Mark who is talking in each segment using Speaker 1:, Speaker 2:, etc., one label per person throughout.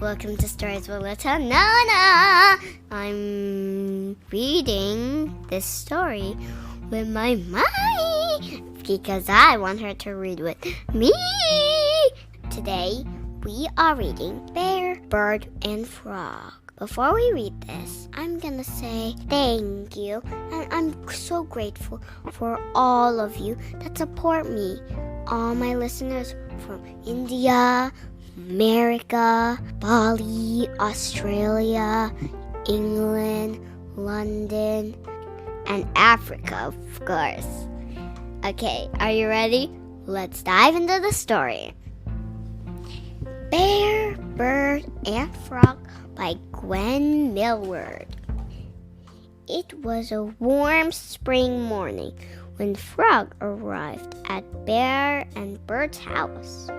Speaker 1: Welcome to Stories with Little Nona. I'm reading this story with my mommy because I want her to read with me. Today, we are reading Bear, Bird, and Frog. Before we read this, I'm gonna say thank you, and I'm so grateful for all of you that support me. All my listeners from India, America, Bali, Australia, England, London, and Africa, of course. Okay, are you ready? Let's dive into the story. Bear, Bird, and Frog by Gwen Millward. It was a warm spring morning when Frog arrived at Bear and Bird's house.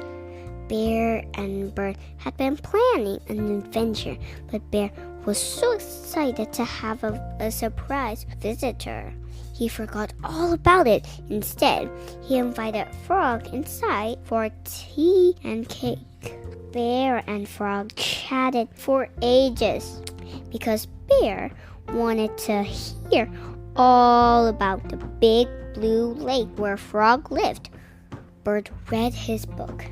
Speaker 1: Bear and Bird had been planning an adventure, but Bear was so excited to have a surprise visitor. He forgot all about it. Instead, he invited Frog inside for tea and cake. Bear and Frog chatted for ages because Bear wanted to hear all about the big blue lake where Frog lived. Bird read his book.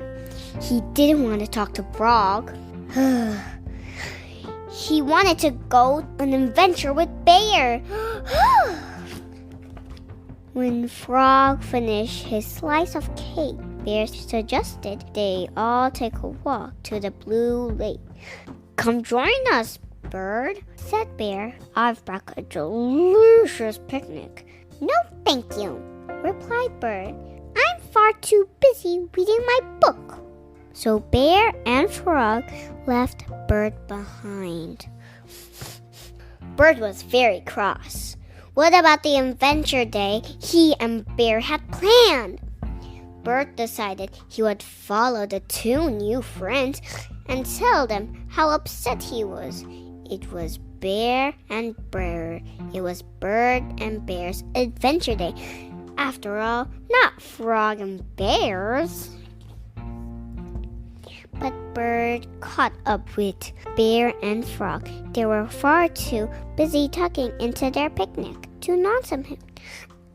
Speaker 1: He didn't want to talk to Frog. He wanted to go on an adventure with Bear. When Frog finished his slice of cake, Bear suggested they all take a walk to the blue lake. "Come join us, Bird," said Bear. "I've brought a delicious picnic." "No, thank you," replied Bird. "I'm far too busy reading my book." So Bear and Frog left Bird behind. Bird was very cross. What about the adventure day he and Bear had planned? Bird decided he would follow the two new friends and tell them how upset he was. It was Bear and Bird. It was Bird and Bear's adventure day. After all, not Frog and Bear's. But Bird caught up with Bear and Frog. They were far too busy tucking into their picnic to notice him.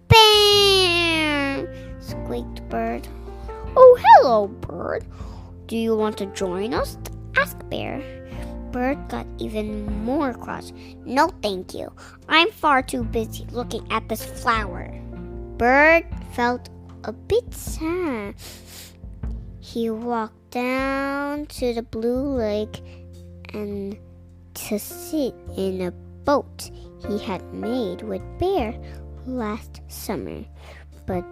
Speaker 1: "Bear!" squeaked Bird. "Oh, hello, Bird. Do you want to join us?" asked Bear. Bird got even more cross. "No, thank you. I'm far too busy looking at this flower." Bird felt a bit sad. He walked down to the blue lake and to sit in a boat he had made with Bear last summer. But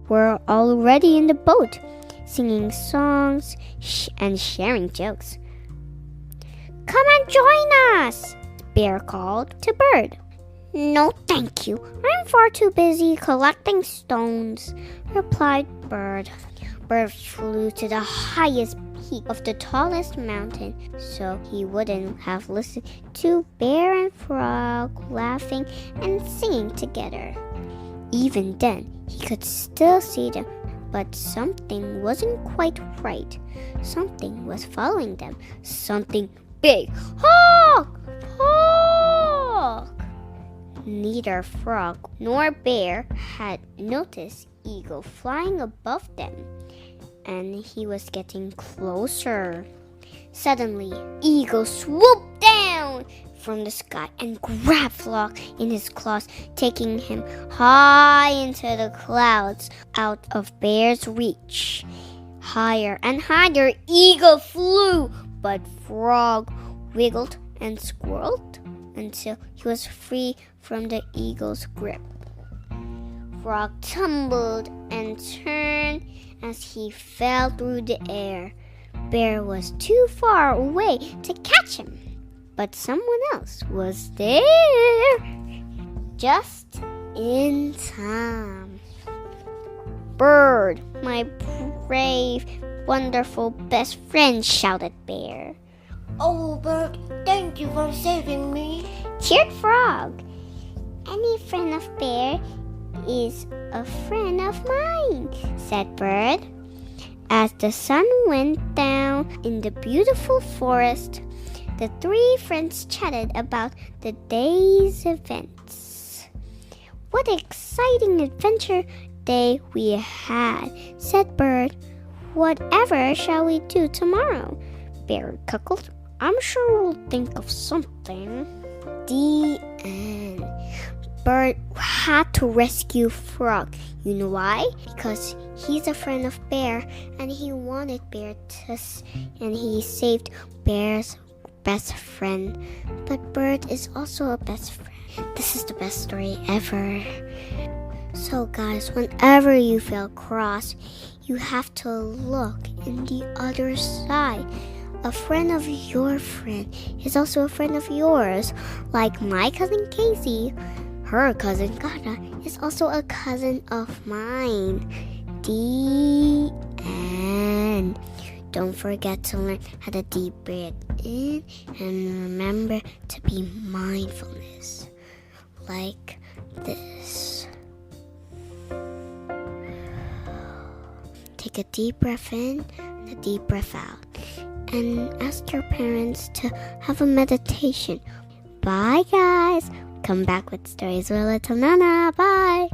Speaker 1: we're already in the boat, singing songs and sharing jokes. "Come and join us," Bear called to Bird. "No, thank you. I'm far too busy collecting stones," replied Bird. Bird flew to the highest peak of the tallest mountain so he wouldn't have listened to Bear and Frog laughing and singing together. Even then, he could still see them, but something wasn't quite right. Something was following them. Something big. "Hawk! Hawk!" Neither Frog nor Bear had noticed Eagle flying above them, and he was getting closer. Suddenly, Eagle swooped down from the sky and grabbed Frog in his claws, taking him high into the clouds out of Bear's reach. Higher and higher Eagle flew, but Frog wiggled and squirreled until he was free from the eagle's grip. Frog tumbled and turned as he fell through the air. Bear was too far away to catch him, but someone else was there just in time. "Bird, my brave, wonderful best friend," shouted Bear.
Speaker 2: "Oh, Bird, thank you for saving me,"
Speaker 1: cheered Frog. "Any friend of Bear is a friend of mine," said Bird. As the sun went down in the beautiful forest, the three friends chatted about the day's events. "What an exciting adventure day we had," said Bird. "Whatever shall we do tomorrow?" Bear chuckled. "I'm sure we'll think of something." The end. Bird had to rescue Frog. You know why? Because he's a friend of Bear, and he wanted Bear and he saved Bear's best friend. But Bird is also a best friend. This is the best story ever. So guys, whenever you feel cross, you have to look in the other side. A friend of your friend is also a friend of yours. Like my cousin Casey, her cousin Gata is also a cousin of mine. The end. Don't forget to learn how to deep breathe in and remember to be mindfulness. Like this. Take a deep breath in and a deep breath out. And ask your parents to have a meditation. Bye, guys. Come back with stories with Little Nona. Bye.